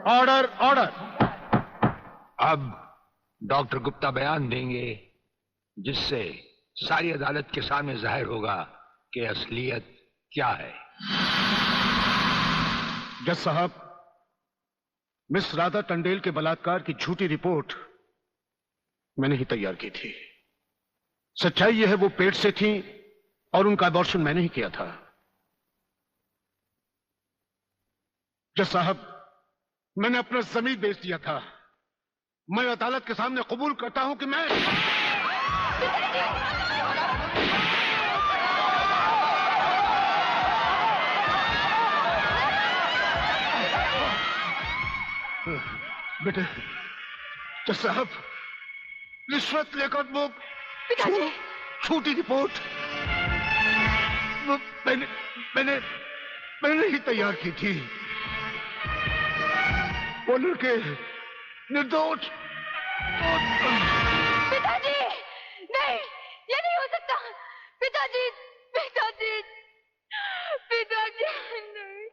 Order order. अब doctor Gupta बयान देंगे जिससे सारी अदालत के सामने जाहिर होगा कि असलियत क्या है। जज साहब, मिस राधा टंडेल के बलात्कार की झूठी रिपोर्ट मैंने ही तैयार की थी। सच्चाई यह है वो पेट से थी और उनका अबॉर्शन मैंने ही किया था। जज साहब, मैंने अपना जमीन बेच दिया था। मैं अदालत के सामने कबूल करता हूं कि मैं बेटे, जज साहब, रिश्वत लेकर वो पिताजी, झूठी रिपोर्ट वो मैंने ही तैयार की थी। वो लड़के निर्दोष। पिताजी, नहीं, ये नहीं हो सकता। पिताजी, पिताजी, पिताजी, नहीं।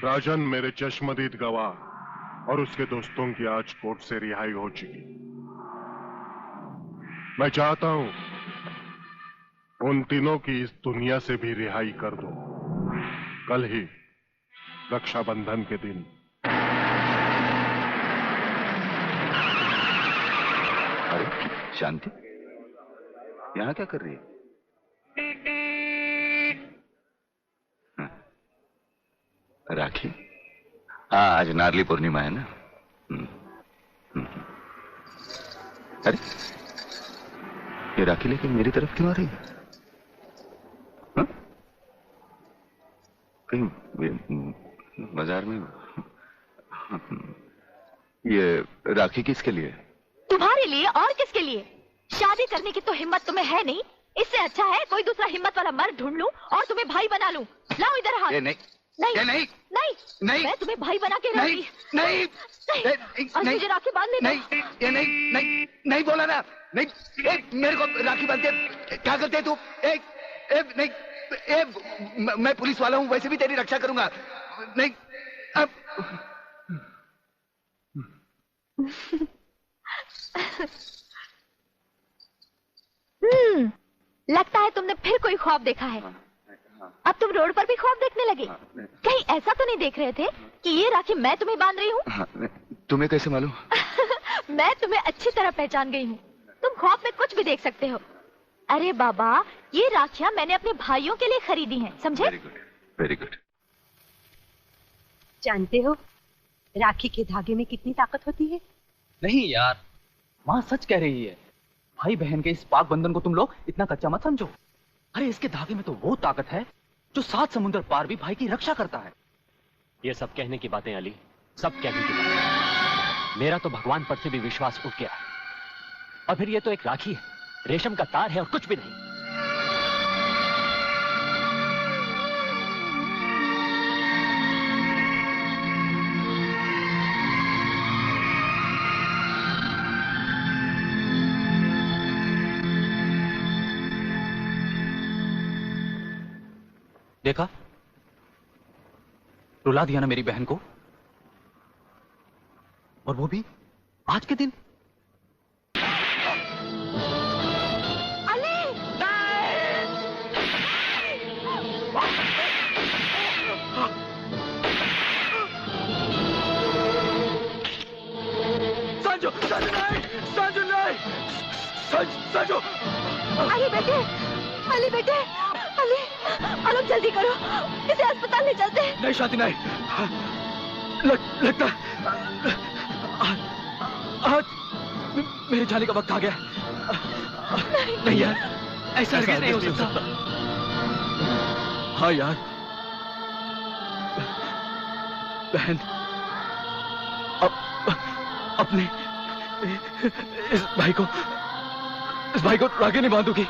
राजन मेरे चश्मदीद गवाह और उसके दोस्तों की आज कोर्ट से रिहाई हो चुकी। मैं चाहता हूं उन तीनों की इस दुनिया से भी रिहाई कर दो। कल ही रक्षाबंधन के दिन। अरे शांति, यहां क्या कर रही है? राखी, हाँ आज नारली पूर्णिमा है ना। अरे ये राखी लेकिन मेरी तरफ क्यों आ रही है? हाँ? कहीं बाजार में। ये राखी किसके लिए? तुम्हारे लिए और किसके लिए? शादी करने की तो हिम्मत तुम्हें है नहीं। इससे अच्छा है कोई दूसरा हिम्मत वाला मर्द ढूंढ लूं और तुम्हें भाई बना लूं। लाओ इधर हाथ। नहीं नहीं नहीं नहीं नहीं, मैं तुम्हें भाई बना के नहीं नहीं और मुझे राखी बांध लेना। नहीं ये नहीं नहीं नहीं बोला ना। नहीं, मेरे को राखी बांध के क्या करते तू? नहीं, मैं पुलिस वाला हूं, वैसे भी तेरी रक्षा करूंगा। नहीं अब लगता है तुमने फिर कोई ख्वाब देखा है। अब तुम रोड पर भी ख्वाब देखने लगे। कहीं ऐसा तो नहीं देख रहे थे कि ये राखी मैं तुम्हें बांध रही हूँ? तुम्हें कैसे मालूम? मैं तुम्हें अच्छी तरह पहचान गई हूँ। तुम ख्वाब में कुछ भी देख सकते हो। अरे बाबा, ये राखियां मैंने अपने भाइयों के लिए खरीदी हैं, समझे? Very good, very good. जानते हो राखी के धागे में कितनी ताकत होती है? नहीं यार, माँ सच कह रही है। भाई बहन के इस पाक बंधन को तुम लोग इतना कच्चा मत समझो। अरे इसके धागे में तो वो ताकत है जो 7 समुद्र पार भी भाई की रक्षा करता है। ये सब कहने की बातें अली, सब कहने की बातें। मेरा तो भगवान पर से भी विश्वास उठ गया। और फिर ये तो एक राखी है, रेशम का तार है और कुछ भी नहीं। देखा, रुला दिया ना मेरी बहन को, और वो भी आज के दिन। अली! संजू, संजू नहीं, संजू नहीं, संजू। अली बेटे, अली बेटे, अली, अली जल्दी करो, इसे अस्पताल ले चलते हैं। नहीं शांति नहीं, लगता आज मेरे जाने का वक्त आ गया। नहीं यार, ऐसा नहीं हो सकता। हाँ यार, बहन अपने इस भाई को राखी नहीं बांधूगी।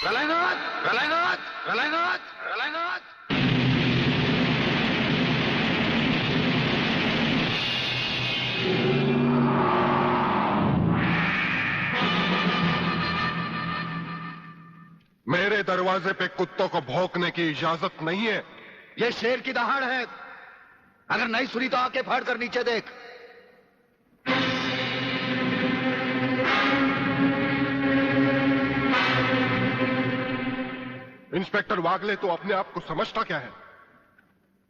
प्रलयनाथ, प्रलयनाथ, प्रलयनाथ, प्रलयनाथ। मेरे दरवाजे पे कुत्तों को भौंकने की इजाजत नहीं है। ये शेर की दहाड़ है। अगर नहीं सुनी तो आके फाड़ कर नीचे देख। इंस्पेक्टर वागले तो अपने आप को समझता क्या है?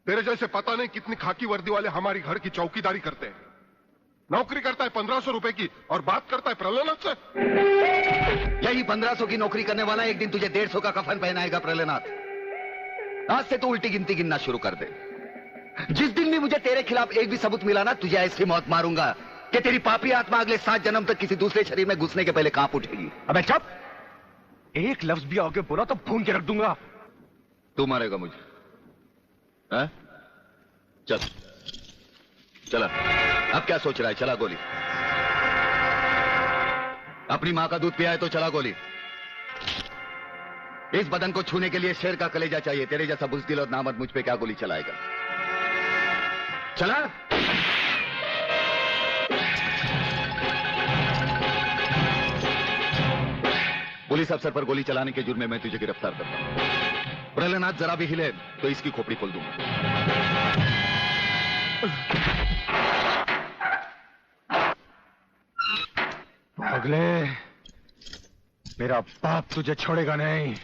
तेरे जैसे पता नहीं कितनी खाकी वर्दी वाले हमारी घर की चौकीदारी करते हैं। नौकरी करता है 1500 रुपए की और बात करता है प्रलयनाथ से। यही 1500 की नौकरी करने वाला एक दिन तुझे 150 का कफन पहनाएगा प्रलयनाथ। आज से तू उल्टी गिनती गिनना शुरू कर दे। जिस दिन भी मुझे तेरे खिलाफ एक भी सबूत मिला ना, तुझे ऐसी मौत मारूंगा कि तेरी पापी आत्मा अगले 7 जन्म तक किसी दूसरे शरीर में घुसने के पहले कांप उठेगी। अबे चुप! एक लफ्ज भी आगे बोला तो भून के रख दूंगा। तू मारेगा मुझे? है? चल चला। अब क्या सोच रहा है? चला गोली। अपनी मां का दूध पिया है तो चला गोली। इस बदन को छूने के लिए शेर का कलेजा चाहिए। तेरे जैसा बुज़दिल और नामर्द मुझ पे क्या गोली चलाएगा? चला। पुलिस अफसर पर गोली चलाने के जुर्म में मैं तुझे गिरफ्तार करता हूं। प्रलयनाथ जरा भी हिले तो इसकी खोपड़ी खोल दूंगा। अगले मेरा बाप तुझे छोड़ेगा नहीं।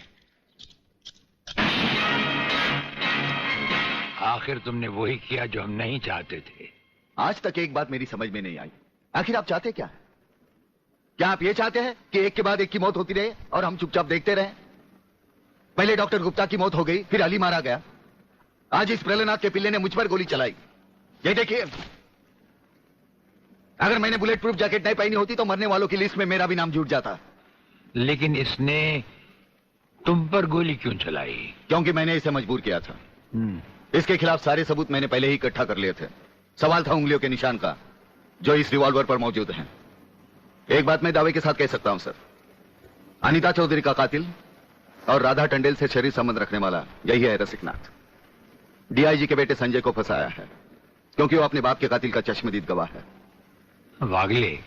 आखिर तुमने वही किया जो हम नहीं चाहते थे। आज तक एक बात मेरी समझ में नहीं आई। आखिर आप चाहते क्या है? क्या आप ये चाहते हैं कि एक के बाद एक की मौत होती रहे और हम चुपचाप देखते रहे? पहले डॉक्टर गुप्ता की मौत हो गई, फिर अली मारा गया, आज इस प्रलयनाथ के पिल्ले ने मुझ पर गोली चलाई। ये देखिए, अगर मैंने बुलेट प्रूफ जैकेट नहीं पहनी होती तो मरने वालों की लिस्ट में मेरा भी नाम जुड़ जाता। लेकिन इसने तुम पर गोली क्यों चलाई? क्योंकि मैंने इसे मजबूर किया था। इसके खिलाफ सारे सबूत मैंने पहले ही इकट्ठा कर लिए थे। सवाल था उंगलियों के निशान का, जो इस रिवॉल्वर पर मौजूद हैं। एक बात मैं दावे के साथ कह सकता हूं सर, अनीता चौधरी का कातिल और राधा टंडेल से शरीर संबंध रखने वाला यही है रसिकनाथ। डीआईजी के बेटे संजय को फंसाया है क्योंकि वो अपने बाप के कातिल का चश्मदीद गवाह है। वागले,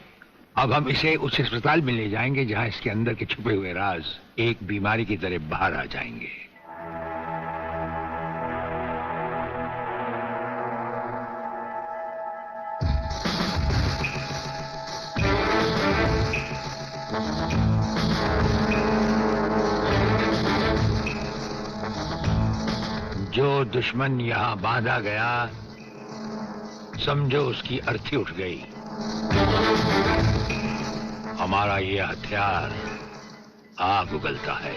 अब हम इसे उस अस्पताल में ले जाएंगे जहां इसके अंदर के छुपे हुए राज एक बीमारी की तरह बाहर आ जाएंगे। जो दुश्मन यहां बांधा गया, समझो उसकी अर्थी उठ गई। हमारा ये हथियार आग उगलता है।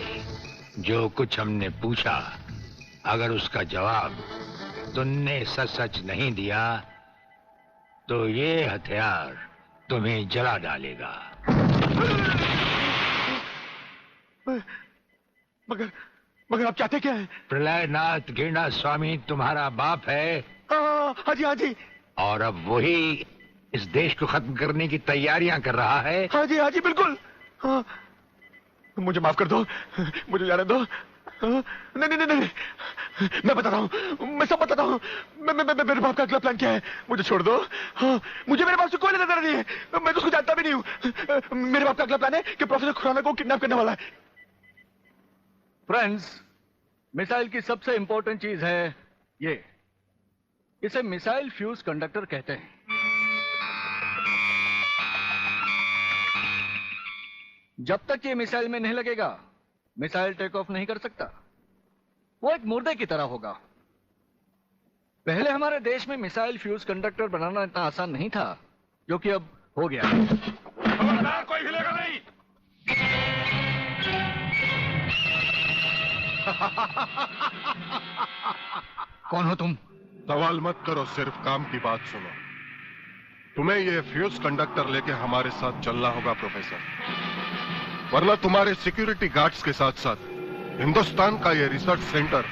जो कुछ हमने पूछा, अगर उसका जवाब तुमने सच सच नहीं दिया तो ये हथियार तुम्हें जला डालेगा। मगर आप चाहते क्या है? प्रलयनाथ गिरना स्वामी तुम्हारा बाप है। हाँ जी, हाँ जी। और अब वही इस देश को खत्म करने की तैयारियां कर रहा है। हाँ जी, बिल्कुल। हाँ, मुझे माफ कर दो, मुझे जाने दो। नहीं, मैं बताता हूँ, मैं सब बताता हूँ। मेरे बाप का अगला प्लान क्या है? मुझे छोड़ दो। हाँ, मुझे मेरे बाप से कोई लेना देना नहीं है। मैं तो उसको जानता भी नहीं हूँ। मेरे बाप का अगला प्लान है कि प्रोफेसर खुराना को किडनैप करने वाला है। फ्रेंड्स, मिसाइल की सबसे इंपॉर्टेंट चीज है ये, इसे मिसाइल फ्यूज कंडक्टर कहते हैं। जब तक ये मिसाइल में नहीं लगेगा, मिसाइल टेक ऑफ नहीं कर सकता। वो एक मुर्दे की तरह होगा। पहले हमारे देश में मिसाइल फ्यूज कंडक्टर बनाना इतना आसान नहीं था, जो कि अब हो गया। खबरदार, कोई हिलेगा नहीं। कौन हो तुम? सवाल मत करो, सिर्फ काम की बात सुनो। तुम्हें ये फ्यूज कंडक्टर लेके हमारे साथ चलना होगा प्रोफेसर, वरना तुम्हारे सिक्योरिटी गार्ड्स के साथ साथ हिंदुस्तान का ये रिसर्च सेंटर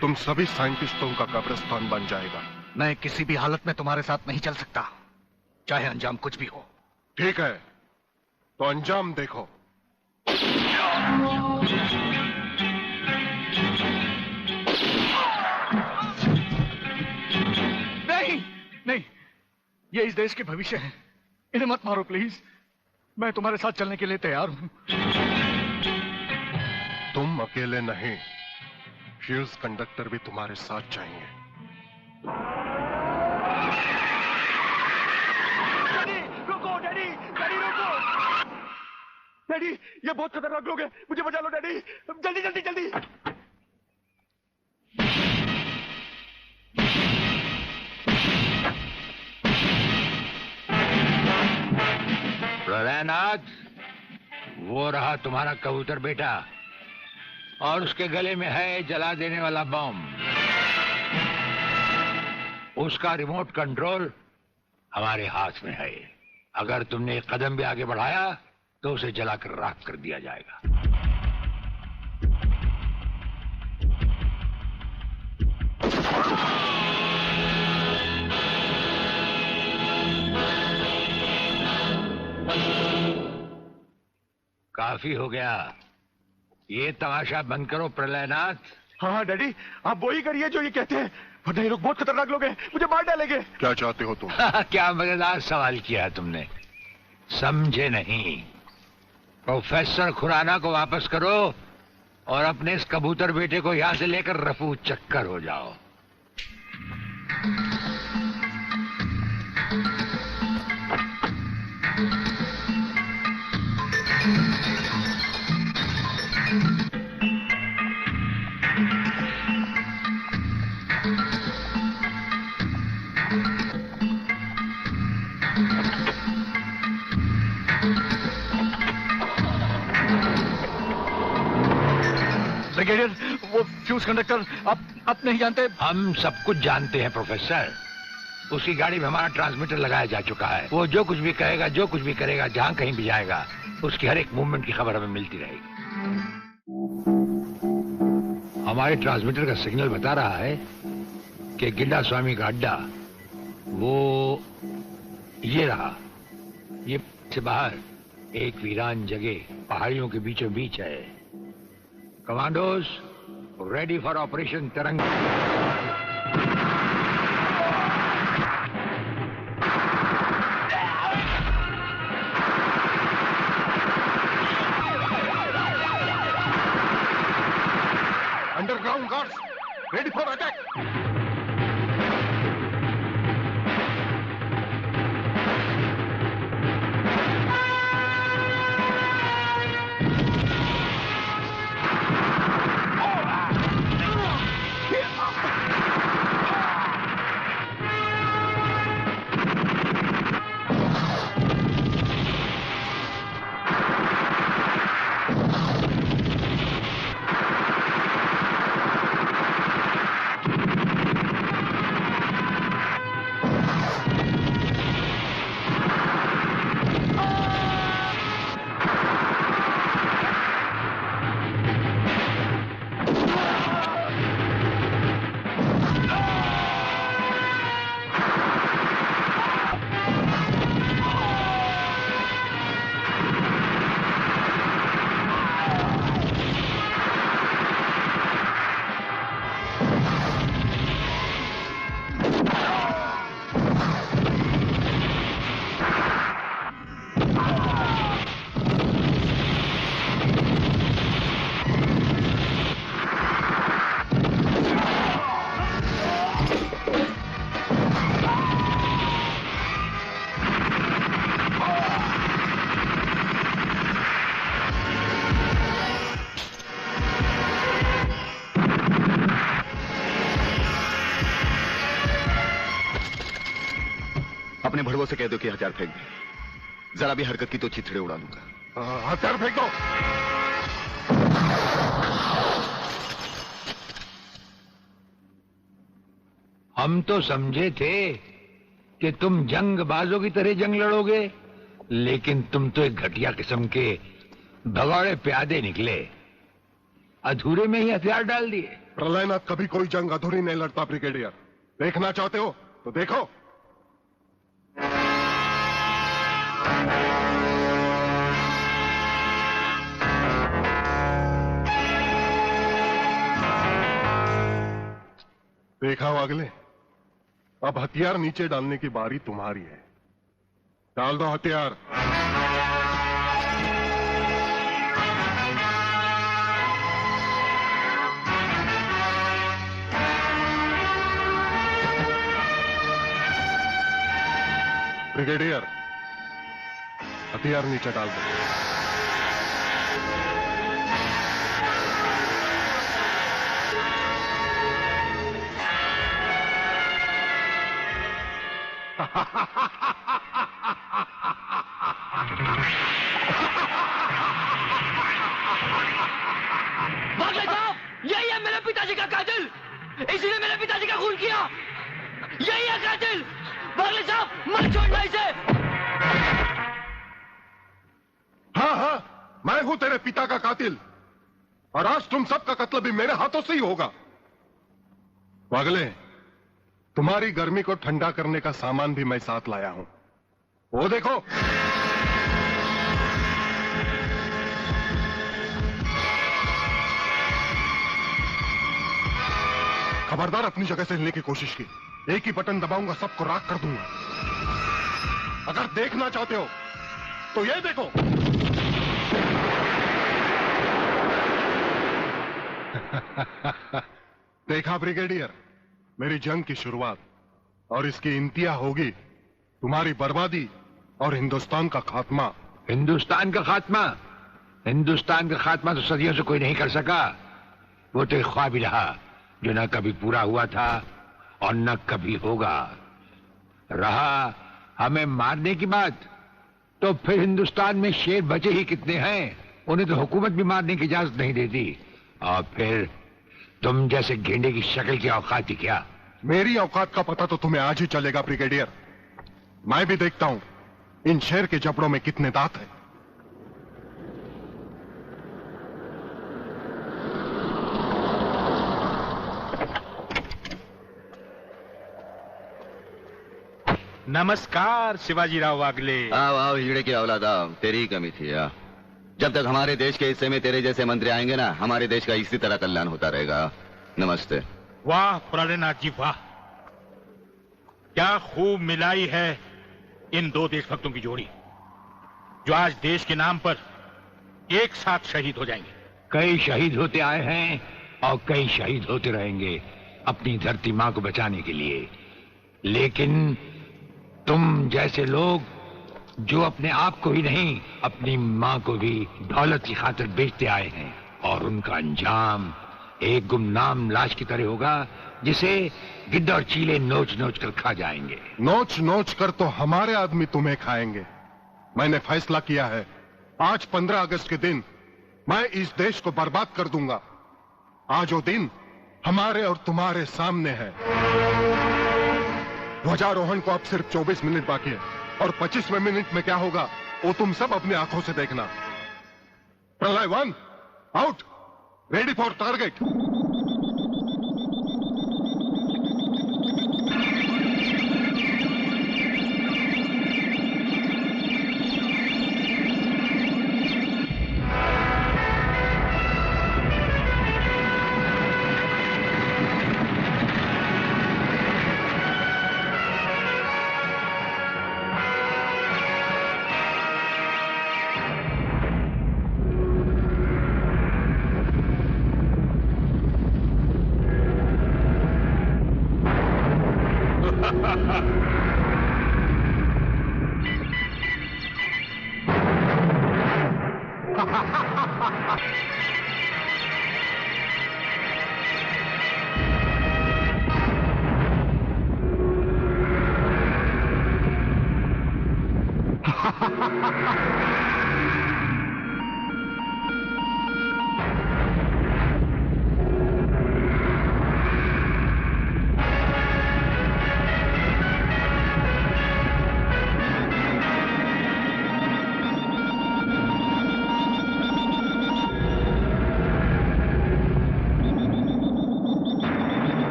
तुम सभी साइंटिस्टों का कब्रिस्तान बन जाएगा। मैं किसी भी हालत में तुम्हारे साथ नहीं चल सकता, चाहे अंजाम कुछ भी हो। ठीक है, तो अंजाम देखो। नहीं नहीं, ये इस देश के भविष्य है, इन्हें मत मारो प्लीज। मैं तुम्हारे साथ चलने के लिए तैयार हूं। तुम अकेले नहीं, फ्यूज कंडक्टर भी तुम्हारे साथ चाहिए। रुको डैडी, डैडी रुको। डैडी, ये बहुत खतरनाक लोग हैं, मुझे बचा लो डैडी, जल्दी जल्दी जल्दी। प्रलयनाथ, वो रहा तुम्हारा कबूतर बेटा, और उसके गले में है जला देने वाला बम। उसका रिमोट कंट्रोल हमारे हाथ में है। अगर तुमने एक कदम भी आगे बढ़ाया तो उसे जलाकर राख कर दिया जाएगा। काफी हो गया, ये तमाशा बंद करो प्रलयनाथ। हाँ डैडी, आप वो ही करिए जो ये कहते हैं, वरना ये लोग बहुत खतरनाक लोग हैं, मुझे मार डालेंगे। क्या चाहते हो तुम? क्या मजेदार सवाल किया है तुमने, समझे नहीं। प्रोफेसर खुराना को वापस करो और अपने इस कबूतर बेटे को यहां से लेकर रफू चक्कर हो जाओ। ब्रिगेडियर, वो फ्यूज कंडक्टर आप नहीं जानते? हम सब कुछ जानते हैं प्रोफेसर। उसकी गाड़ी में हमारा ट्रांसमीटर लगाया जा चुका है। वो जो कुछ भी कहेगा, जो कुछ भी करेगा, जहां कहीं भी जाएगा, उसकी हर एक मूवमेंट की खबर हमें मिलती रहेगी। हमारे ट्रांसमीटर का सिग्नल बता रहा है कि गिड्डा स्वामी का अड्डा वो ये रहा। ये से बाहर एक वीरान जगह पहाड़ियों के बीचों बीच है। कमांडोज रेडी फॉर ऑपरेशन तरंग। Underground guards ready for attack. अपने भड़वों से कह दो कि हथियार फेंक दे। जरा भी हरकत की तो चिथड़े उड़ा दूंगा। हथियार फेंक दो। हम तो समझे थे कि तुम जंगबाजों की तरह जंग लड़ोगे, लेकिन तुम तो एक घटिया किस्म के भगौड़े प्यादे निकले। अधूरे में ही हथियार डाल दिए। प्रलयनाथ कभी कोई जंग अधूरी नहीं लड़ता ब्रिगेडियर। देखना चाहते हो तो देखो। देखा वागले, अब हथियार नीचे डालने की बारी तुम्हारी है। डाल दो हथियार। ब्रिगेडियर, हथियार नीचे डाल दो। वागले साहब, यही है मेरे पिताजी का कातिल। इसी ने मेरे पिताजी का खून किया। यही है कातिल। वागले साहब, मत छोड़ना इसे। हाँ हाँ, मैं हूं तेरे पिता का कातिल, और आज तुम सबका कत्ल भी मेरे हाथों से ही होगा। वागले, तुम्हारी गर्मी को ठंडा करने का सामान भी मैं साथ लाया हूं। वो देखो। खबरदार अपनी जगह से हिलने की कोशिश की। एक ही बटन दबाऊंगा, सबको राख कर दूंगा। अगर देखना चाहते हो तो ये देखो। देखा ब्रिगेडियर, मेरी जंग की शुरुआत, और इसकी इंतहा होगी तुम्हारी बर्बादी और हिंदुस्तान का खात्मा। हिंदुस्तान का खात्मा? हिंदुस्तान का खात्मा तो सदियों से कोई नहीं कर सका। वो तो एक ख्वाब ही रहा जो न कभी पूरा हुआ था और न कभी होगा। रहा हमें मारने की बात, तो फिर हिंदुस्तान में शेर बचे ही कितने हैं। उन्हें तो हुकूमत भी मारने की इजाजत नहीं देती। और फिर तुम जैसे गेंडे की शक्ल की औकात ही क्या? मेरी औकात का पता तो तुम्हें आज ही चलेगा ब्रिगेडियर। मैं भी देखता हूं इन शेर के जबड़ों में कितने दांत हैं। नमस्कार शिवाजीराव वागले। आओ आओ हिजड़े की औलाद आओ, तेरी ही कमी थी। जब तक हमारे देश के हिस्से में तेरे जैसे मंत्री आएंगे ना, हमारे देश का इसी तरह कल्याण होता रहेगा। नमस्ते। वाह प्रलयनाथ जी वाह, क्या खूब मिलाई है इन दो देशभक्तों की जोड़ी, जो आज देश के नाम पर एक साथ शहीद हो जाएंगे। कई शहीद होते आए हैं और कई शहीद होते रहेंगे अपनी धरती मां को बचाने के लिए। लेकिन तुम जैसे लोग जो अपने आप को ही नहीं अपनी मां को भी दौलत की खातिर बेचते आए हैं, और उनका अंजाम एक गुमनाम लाश की तरह होगा जिसे गिद्ध और चीले नोच नोच कर खा जाएंगे। नोच नोच कर तो हमारे आदमी तुम्हें खाएंगे। मैंने फैसला किया है, आज 15 अगस्त के दिन मैं इस देश को बर्बाद कर दूंगा। आज वो दिन हमारे और तुम्हारे सामने है। ध्वजारोहण को अब सिर्फ 24 मिनट बाकी है, और 25वें मिनट में क्या होगा वो तुम सब अपनी आंखों से देखना। प्रलय 1 आउट, रेडी फॉर टारगेट।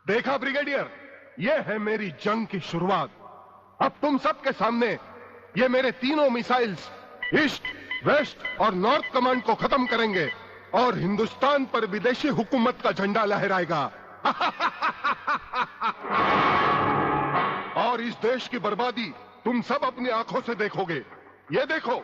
देखा ब्रिगेडियर, ये है मेरी जंग की शुरुआत। अब तुम सबके सामने ये मेरे तीनों मिसाइल्स ईस्ट, वेस्ट और नॉर्थ कमांड को खत्म करेंगे और हिंदुस्तान पर विदेशी हुकूमत का झंडा लहराएगा। और इस देश की बर्बादी तुम सब अपनी आंखों से देखोगे। ये देखो,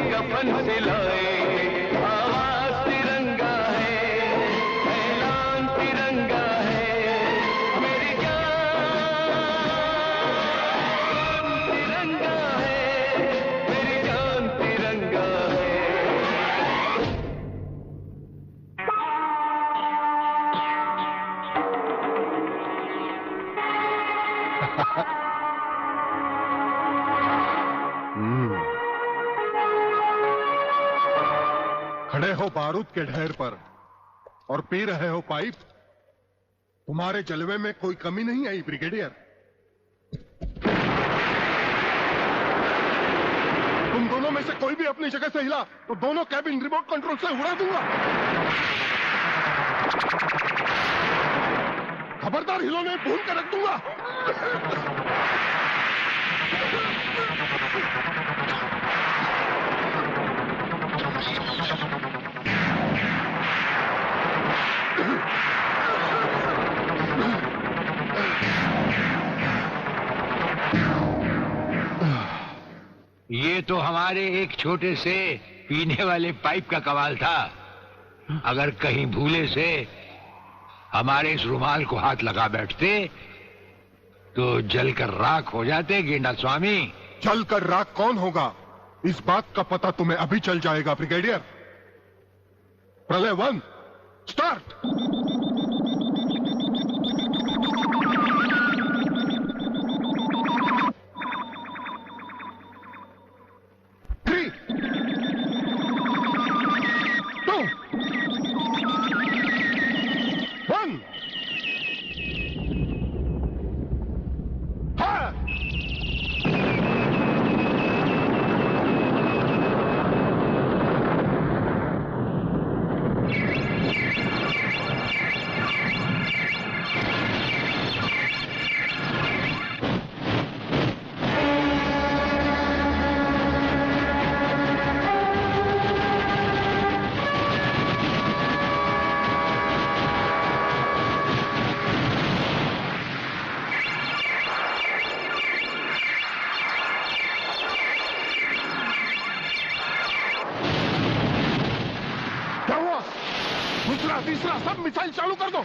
कफन सिलाएंगे। आवाज तिरंगा है, ऐलान तिरंगा है, मेरी जान तिरंगा है, मेरी जान तिरंगा खड़े हो बारूद के ढेर पर और पी रहे हो पाइप। तुम्हारे जलवे में कोई कमी नहीं आई ब्रिगेडियर। तुम दोनों में से कोई भी अपनी जगह से हिला तो दोनों कैबिन रिमोट कंट्रोल से उड़ा दूंगा। खबरदार हिलोने भून कर रख दूंगा। ये तो हमारे एक छोटे से पीने वाले पाइप का कमाल था। अगर कहीं भूले से हमारे इस रुमाल को हाथ लगा बैठते तो जलकर राख हो जाते गेंडा स्वामी। जलकर राख कौन होगा, इस बात का पता तुम्हें अभी चल जाएगा ब्रिगेडियर। प्रलय 1 स्टार्ट। दूसरा तीसरा सब मिसाइल चालू कर दो।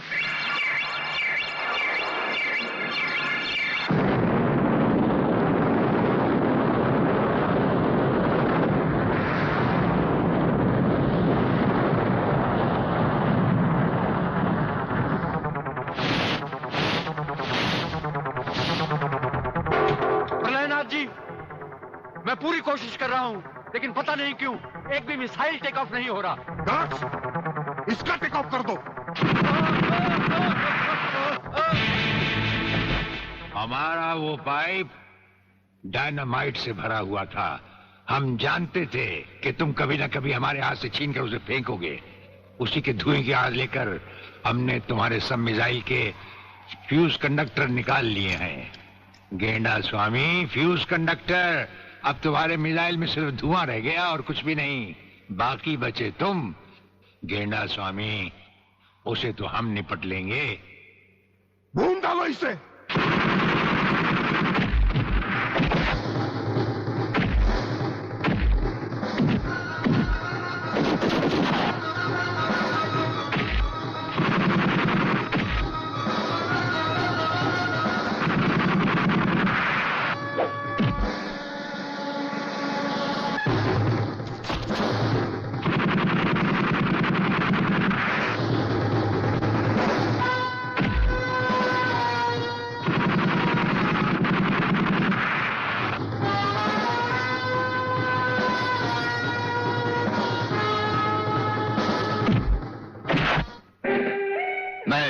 प्रलयनाथ जी, मैं पूरी कोशिश कर रहा हूं, लेकिन पता नहीं क्यों एक भी मिसाइल टेक ऑफ नहीं हो रहा। इसका टेक ऑफ कर दो। हमारा वो पाइप डायनामाइट से भरा हुआ था। हम जानते थे कि तुम कभी ना कभी हमारे हाथ से छीनकर उसे फेंकोगे। उसी के धुएं की आग लेकर हमने तुम्हारे सब मिसाइल के फ्यूज कंडक्टर निकाल लिए हैं। गेंडा स्वामी, फ्यूज कंडक्टर, अब तुम्हारे मिसाइल में सिर्फ धुआं रह गया और कुछ भी नहीं। बाकी बचे तुम। गेंडा स्वामी, उसे तो हम निपट लेंगे। भून डालो इसे।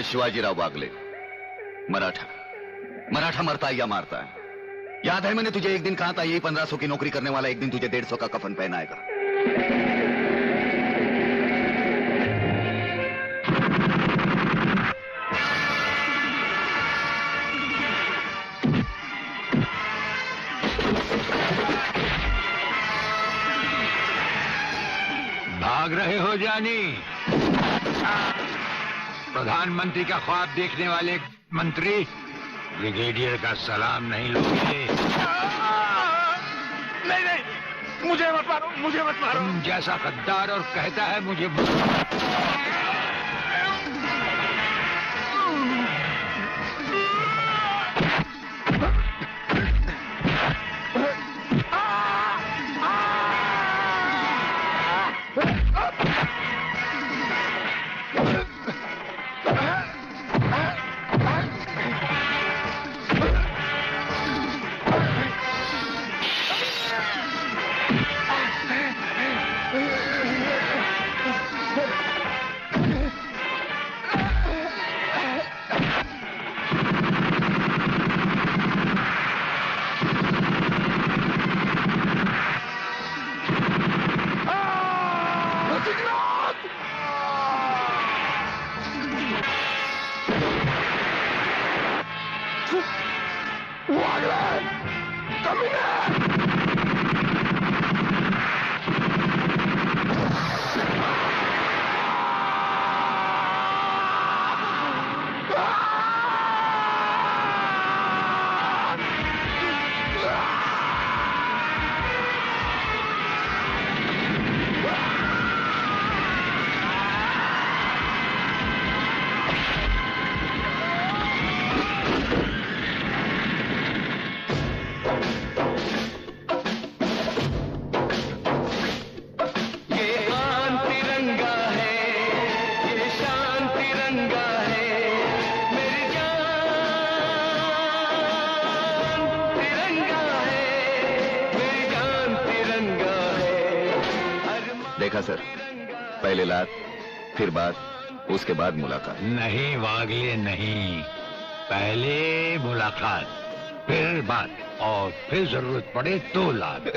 मैं शिवाजीराव वागले, मराठा। मराठा मरता है या मारता है? याद है मैंने तुझे एक दिन कहा था, यही 1500 की नौकरी करने वाला एक दिन तुझे 150 का कफन पहनाएगा। भाग रहे हो जानी? प्रधानमंत्री का ख्वाब देखने वाले मंत्री ब्रिगेडियर का सलाम नहीं लोगे? नहीं, मुझे मत मारो, मुझे मत मारो। तुम जैसा गद्दार और कहता है मुझे देखा सर, पहले लात, फिर बात, उसके बाद मुलाकात। नहीं वागले नहीं, पहले मुलाकात, फिर बात, और फिर जरूरत पड़े तो लात।